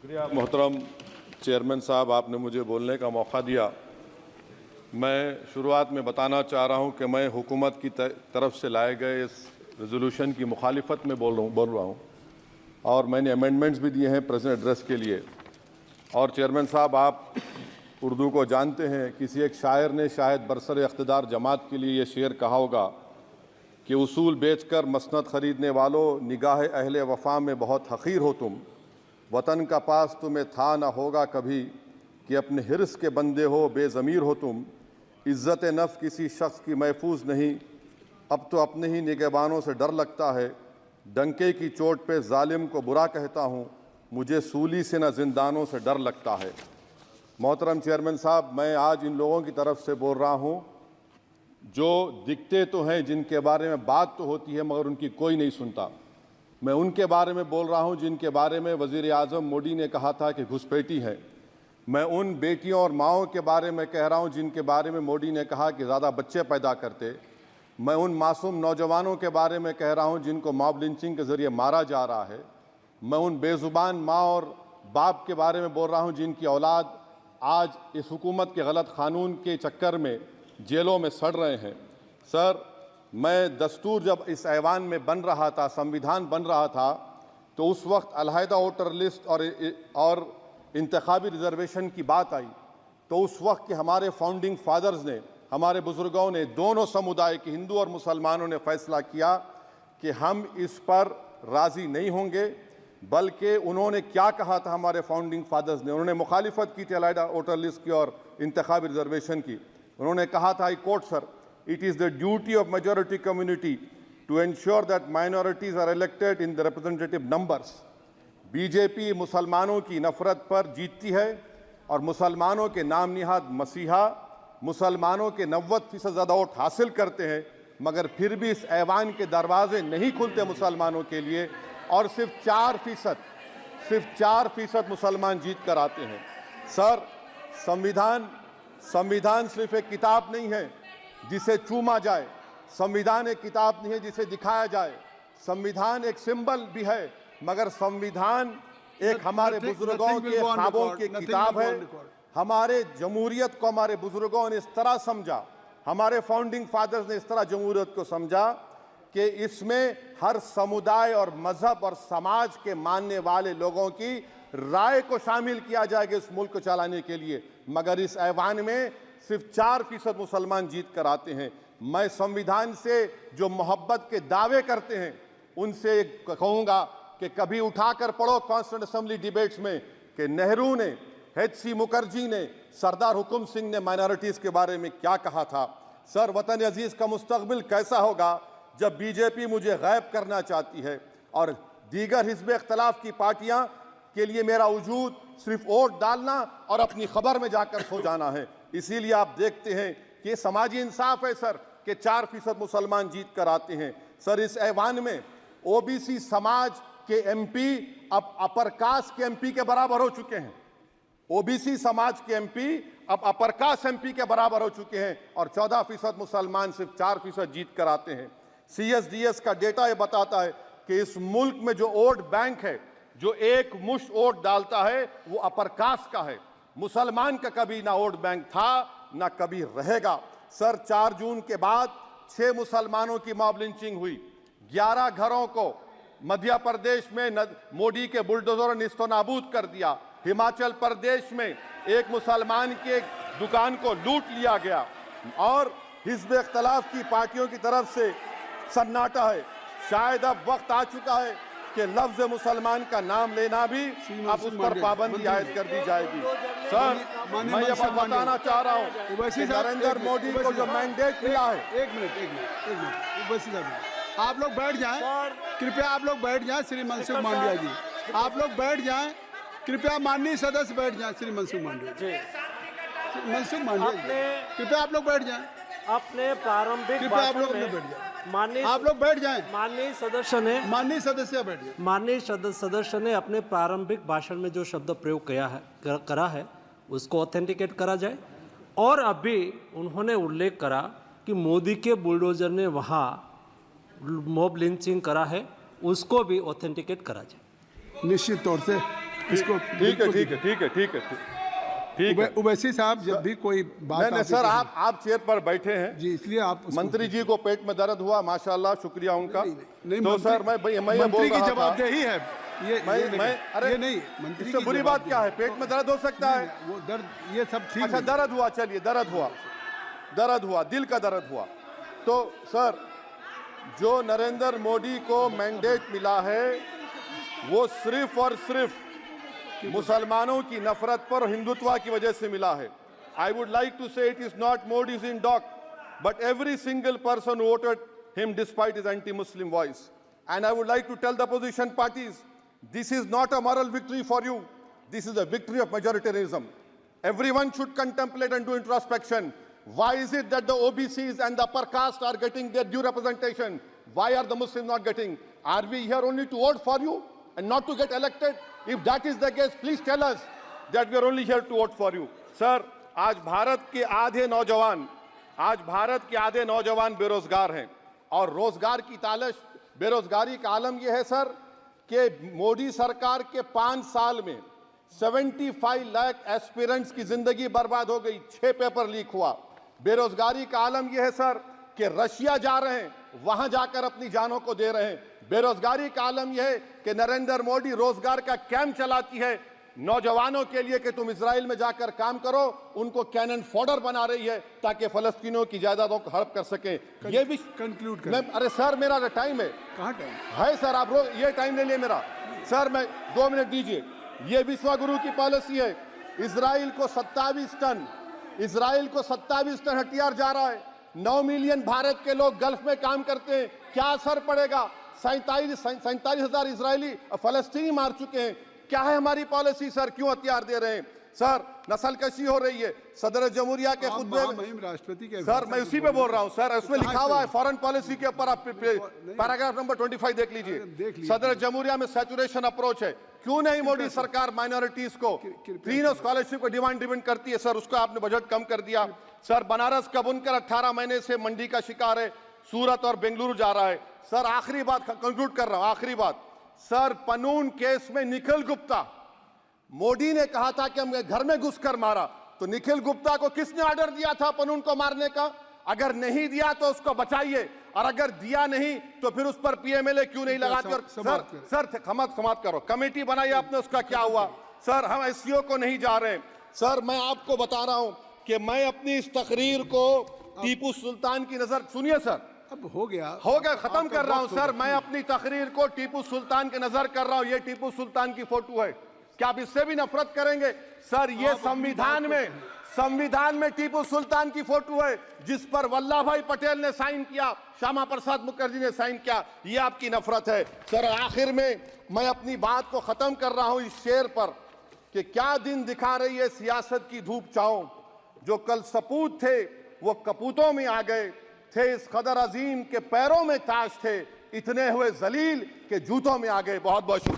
शुक्रिया मोहतरम चेयरमैन साहब, आपने मुझे बोलने का मौका दिया। मैं शुरुआत में बताना चाह रहा हूं कि मैं हुकूमत की तरफ से लाए गए इस रेजोल्यूशन की मुखालिफत में बोल रहा हूं और मैंने अमेंडमेंट्स भी दिए हैं प्रेजेंट एड्रेस के लिए। और चेयरमैन साहब, आप उर्दू को जानते हैं। किसी एक शायर ने शायद बरसर इख्तिदार जमात के लिए ये शेर कहा होगा कि उसूल बेचकर मसनद ख़रीदने वालों, निगाह अहले वफ़ा में बहुत हक़ीर हो तुम। वतन का पास तुम्हें था न होगा कभी कि अपने हिर्स के बंदे हो, बेज़मीर हो तुम। इज़्ज़त नफ्स किसी शख्स की महफूज नहीं, अब तो अपने ही निगहबानों से डर लगता है। डंके की चोट पे जालिम को बुरा कहता हूँ, मुझे सूली से न जिंदानों से डर लगता है। मोहतरम चेयरमैन साहब, मैं आज इन लोगों की तरफ से बोल रहा हूँ जो दिखते तो हैं, जिनके बारे में बात तो होती है मगर उनकी कोई नहीं सुनता। मैं उनके बारे में बोल रहा हूँ जिनके बारे में वज़ीर आज़म मोदी ने कहा था कि घुसपैठी है। मैं उन बेटियों और माओं के बारे में कह रहा हूँ जिनके बारे में मोदी ने कहा कि ज़्यादा बच्चे पैदा करते। मैं उन मासूम नौजवानों के बारे में कह रहा हूँ जिनको मॉब लिंचिंग के ज़रिए मारा जा रहा है। मैं उन बेज़ुबान माँ और बाप के बारे में बोल रहा हूँ जिनकी औलाद आज इस हुकूमत के गलत क़ानून के चक्कर में जेलों में सड़ रहे हैं। सर, मैं दस्तूर जब इस ऐवान में बन रहा था, संविधान बन रहा था, तो उस वक्त अलहदा वोटर लिस्ट और इंतखाबी रिजर्वेशन की बात आई तो उस वक्त के हमारे फाउंडिंग फादर्स ने, हमारे बुजुर्गों ने, दोनों समुदाय के हिंदू और मुसलमानों ने फैसला किया कि हम इस पर राज़ी नहीं होंगे। बल्कि उन्होंने क्या कहा था हमारे फाउंडिंग फादर्स ने, उन्होंने मुखालिफत की थी अलहदा वोटर लिस्ट की और इंतखाबी रिजर्वेशन की। उन्होंने कहा था, I quote sir, it is the duty of majority community to ensure that minorities are elected in the representative numbers. BJP मुसलमानों की नफरत पर जीतती है और मुसलमानों के नाम निहाद मसीहा मुसलमानों के 90% ज़्यादा वोट हासिल करते हैं, मगर फिर भी इस ऐवान के दरवाजे नहीं खुलते मुसलमानों के लिए और सिर्फ 4% मुसलमान जीत कर आते हैं। सर, संविधान सिर्फ एक किताब नहीं है जिसे चूमा जाए, संविधान एक किताब नहीं है जिसे दिखाया जाए, संविधान एक सिंबल भी है, मगर संविधान एक हमारे बुजुर्गों के ख्वाबों की किताब है। हमारे जमहूरियत को हमारे बुजुर्गों ने इस तरह समझा, हमारे फाउंडिंग फादर्स ने इस तरह जमहूरियत को समझा कि इसमें हर समुदाय और मजहब और समाज के मानने वाले लोगों की राय को शामिल किया जाएगा इस मुल्क को चलाने के लिए। मगर इस ऐवान में सिर्फ 4% मुसलमान जीत कर आते हैं। मैं संविधान से जो मोहब्बत के दावे करते हैं उनसे कहूँगा कि कभी उठाकर पढ़ो कॉन्स्टिट्यूंट असेंबली डिबेट्स में कि नेहरू ने, H.C. मुखर्जी ने, सरदार हुकुम सिंह ने माइनॉरिटीज़ के बारे में क्या कहा था। सर, वतन अजीज़ का मुस्तकबिल कैसा होगा जब बीजेपी मुझे गायब करना चाहती है और दीगर हिज़्ब इख्तिलाफ की पार्टियां के लिए मेरा वजूद सिर्फ वोट डालना और अपनी खबर में जाकर सो जाना है। इसीलिए आप देखते हैं कि ये समाजी इंसाफ है सर कि 4% मुसलमान जीत कर आते हैं। सर, इस ऐवान में ओबीसी समाज के एमपी अब अपर कास्ट के एमपी के बराबर हो चुके हैं। ओबीसी समाज के एमपी अब अपर कास्ट एमपी के बराबर हो चुके हैं और 14% मुसलमान सिर्फ 4% जीत कर आते हैं। CSDS का डेटा ये बताता है कि इस मुल्क में जो वोट बैंक है, जो एक मुश्त वोट डालता है, वो अपर कास्ट का है। मुसलमान का कभी ना वोट बैंक था ना कभी रहेगा। सर, 4 जून के बाद 6 मुसलमानों की मॉब लिंचिंग हुई, 11 घरों को मध्य प्रदेश में मोदी के बुलडोजर ने निस्तो नाबूद कर दिया। हिमाचल प्रदेश में एक मुसलमान की एक दुकान को लूट लिया गया और हिज़्ब इख्तिलाफ की पार्टियों की तरफ से सन्नाटा है। शायद अब वक्त आ चुका है कि लफ्ज़ मुसलमान का नाम लेना भी अब उस पर पाबंदी आयद कर दी जाएगी। सर, मैं ये बात बताना चाह रहा हूँ कि नरेंद्र मोदी को जो मैंडेट मिला है। एक मिनट, आप लोग बैठ जाएं, कृपया आप लोग बैठ जाएं। श्री मनसुख मांडविया जी, आप लोग बैठ जाएं, कृपया माननीय सदस्य बैठ जाएं। श्री मनसुख मांडविया जी, कृपया आप लोग बैठ जाएं। अपने प्रारंभिक कृपया आप लोग बैठ जाएं। आप लोग बैठ जाएं। माननीय सदस्य ने अपने प्रारंभिक भाषण में जो शब्द प्रयोग करा है उसको ऑथेंटिकेट करा जाए। और अभी उन्होंने उल्लेख करा कि मोदी के बुलडोजर ने वहाँ मॉब लिंचिंग करा है, उसको भी ऑथेंटिकेट करा जाए। निश्चित तौर से इसको ठीक है ठीक है ठीक है ठीक है ठीक है। उवैसी साहब, जब भी कोई बात नहीं सर, आप चेयर पर बैठे हैं जी, इसलिए आप मंत्री जी को पेट में दर्द हुआ, माशाल्लाह, शुक्रिया उनका। नहीं, तो सर मैं ये बोल रहा था, जवाबदेही है ये अरे ये नहीं, मंत्री इससे बुरी बात क्या है? पेट में दर्द हो सकता है, वो दर्द ये सब ठीक अच्छा दर्द हुआ, चलिए दर्द हुआ, दिल का दर्द हुआ। तो सर, जो नरेंद्र मोदी को मैंडेट मिला है वो सिर्फ और सिर्फ मुसलमानों की नफरत पर हिंदुत्व की वजह से मिला है। I would like to say it is not Modi's in dock, but every single person voted him despite his anti Muslim voice. And I would like to tell the opposition parties, this is not a moral victory for you, this is a victory of majoritarianism. Everyone should contemplate and do introspection. Why is it that the OBCs and the upper caste are getting their due representation? Why are the Muslims not getting? Are we here only to vote for you and not to get elected? If that is the case, please tell us that we are only here to vote for you. Sir, आज भारत के आधे नौजवान बेरोजगार हैं और रोजगार की तालाश, बेरोजगारी का आलम यह है सर कि मोदी सरकार के 5 साल में 75 लाख एस्पिरेंट्स की जिंदगी बर्बाद हो गई, 6 पेपर लीक हुआ। बेरोजगारी का आलम यह है सर कि रशिया जा रहे हैं, वहां जाकर अपनी जानों को दे रहे हैं। बेरोजगारी का आलम यह है कि नरेंद्र मोदी रोजगार का कैंप चलाती है नौजवानों के लिए कि तुम इजराइल में जाकर काम करो, उनको कैनन फॉडर बना रही है ताकि फलस्तीनियों की जायदादों को हड़प कर सके। ये भी कंक्लूड कर। अरे सर, मेरा टाइम है, कहाँ टाइम है सर? आप ये टाइम ले लिए मेरा सर, मैं 2 मिनट दीजिए। ये विश्वगुरु की पॉलिसी है, इजराइल को 27 टन हथियार जा रहा है। 9 मिलियन भारत के लोग गल्फ में काम करते हैं, क्या असर पड़ेगा? 47,000 इजरायली फलस्तीनी मार चुके हैं। क्या है हमारी पॉलिसी सर? क्यों हथियार दे रहे हैं सर? नस्लकशी हो रही है। सदर जमहूरिया के खुतबे में राष्ट्रपति के सर, मैं उसी पे बोल रहा हूं सर, उसमें लिखा हुआ है फॉरेन पॉलिसी के ऊपर, आप पैराग्राफ नंबर 25 देख लीजिए। सदर जमहूरिया में सैचुरेशन अप्रोच है। क्यों नहीं मोदी सरकार माइनॉरिटीज को तीनों स्कॉलरशिप को डिमांड करती है सर? उसको आपने बजट कम कर दिया सर। बनारस का बुनकर 18 महीने से मंडी का शिकार है, सूरत और बेंगलुरु जा रहा है सर। आखिरी बात कंक्लूड कर रहा हूं, आखिरी बात सर, पनून केस में निखिल गुप्ता, मोदी ने कहा था कि हम घर में घुसकर मारा, तो निखिल गुप्ता को किसने ऑर्डर दिया था पनून को मारने का? अगर नहीं दिया तो उसको बचाइए, और अगर दिया नहीं तो फिर उस पर पीएमएलए क्यों नहीं लगाकर? सर समाप्त करो। कमेटी बनाई आपने, उसका क्या हुआ सर? हम एससीओ को नहीं जा रहे सर। मैं आपको बता रहा हूं कि मैं अपनी इस तकरीर को टीपू सुल्तान की नजर, सुनिए सर, अब हो गया, खत्म कर रहा हूं सर। मैं अपनी तकरीर को टीपू सुल्तान के नजर कर रहा हूं। ये टीपू सुल्तान की फोटो है, क्या आप इससे भी नफरत करेंगे सर? ये संविधान में टीपू सुल्तान की फोटो है जिस पर वल्लभ भाई पटेल ने साइन किया, श्यामा प्रसाद मुखर्जी ने साइन किया। ये आपकी नफरत है सर। आखिर में मैं अपनी बात को खत्म कर रहा हूं इस शेर पर कि क्या दिन दिखा रही है सियासत की धूप छांव। जो कल सपूत थे वो कपूतों में आ गए, थे इस कदर अजीम के पैरों में ताज थे, इतने हुए जलील के जूतों में आ गए। बहुत बहुत शुक्रिया।